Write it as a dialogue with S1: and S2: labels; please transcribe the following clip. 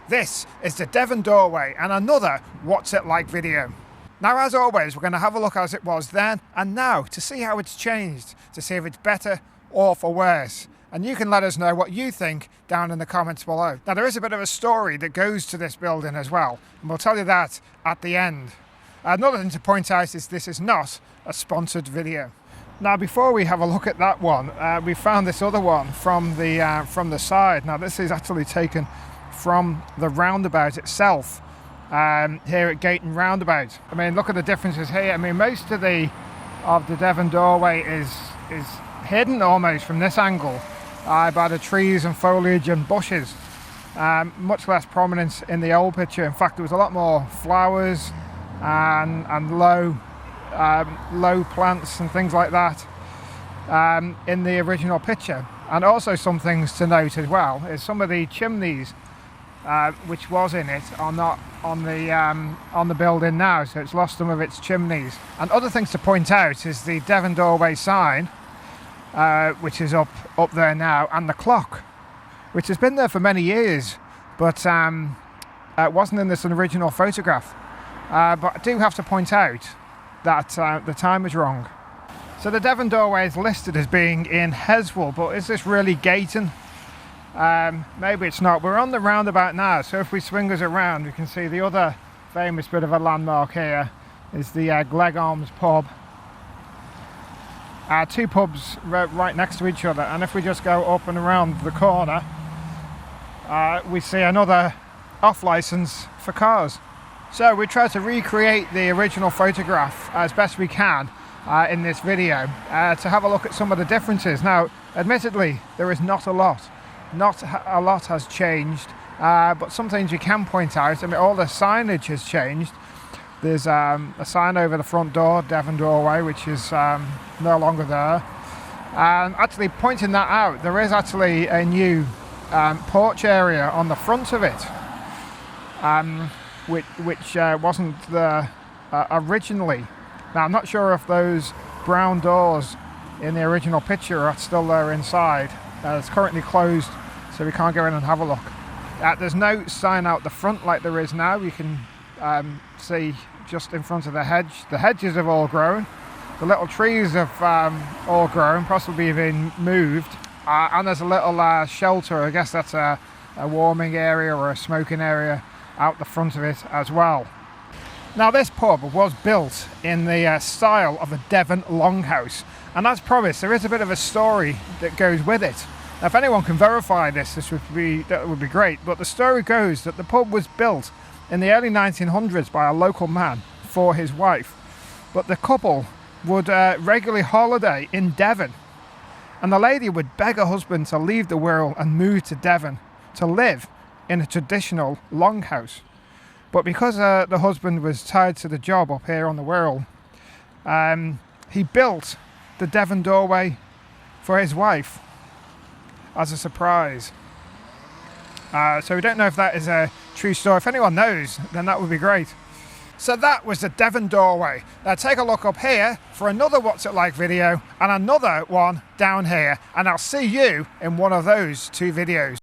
S1: This is the Devon Doorway and another What's It Like video. Now, as always, we're going to have a look as it was then and now to see how it's changed, to see if it's better or for worse. And you can let us know what you think down in the comments below. Now, there is a bit of a story that goes to this building as well, and we'll tell you that at the end. Another thing to point out is this is not a sponsored video. Now, before we have a look at that one, we found this other one from the side. Now, this is actually taken from the roundabout itself, here at Gate and Roundabout. I mean, look at the differences here. I mean, most of the Devon Doorway is hidden almost from this angle by the trees and foliage and bushes. Much less prominence in the old picture. In fact, there was a lot more flowers and low plants and things like that in the original picture. And also some things to note as well is some of the chimneys which was in it are not on the building now, so it's lost some of its chimneys. And other things to point out is the Devon Doorway sign, which is up there now, and the clock, which has been there for many years, but it wasn't in this original photograph. But I do have to point out that the time is wrong. So the Devon Doorway is listed as being in Heswall, but is this really Gayton? Maybe it's not. We're on the roundabout now, so if we swing us around, we can see the other famous bit of a landmark here is the Gleg Arms pub. Two pubs right next to each other, and if we just go up and around the corner, we see another off license for cars. So we try to recreate the original photograph as best we can in this video to have a look at some of the differences. Now, admittedly, there is not a lot. Not a lot has changed, but some things you can point out. I mean, all the signage has changed. There's a sign over the front door, Devon Doorway, which is no longer there. And actually, pointing that out, there is actually a new porch area on the front of it, which wasn't there originally. Now, I'm not sure if those brown doors in the original picture are still there inside. It's currently closed, so we can't go in and have a look. There's no sign out the front like there is now. You can see just in front of the hedge. The hedges have all grown. The little trees have all grown, possibly been moved. And there's a little shelter. I guess that's a warming area or a smoking area out the front of it as well. Now, this pub was built in the style of a Devon longhouse, and as promised, there is a bit of a story that goes with it. Now, if anyone can verify that would be great. But the story goes that the pub was built in the early 1900s by a local man for his wife, but the couple would regularly holiday in Devon, and the lady would beg her husband to leave the Wirral and move to Devon to live in a traditional longhouse. But because the husband was tied to the job up here on the Wirral, he built the Devon Doorway for his wife as a surprise. So we don't know if that is a true story. If anyone knows, then that would be great. So that was the Devon Doorway. Now take a look up here for another What's It Like video and another one down here, and I'll see you in one of those two videos.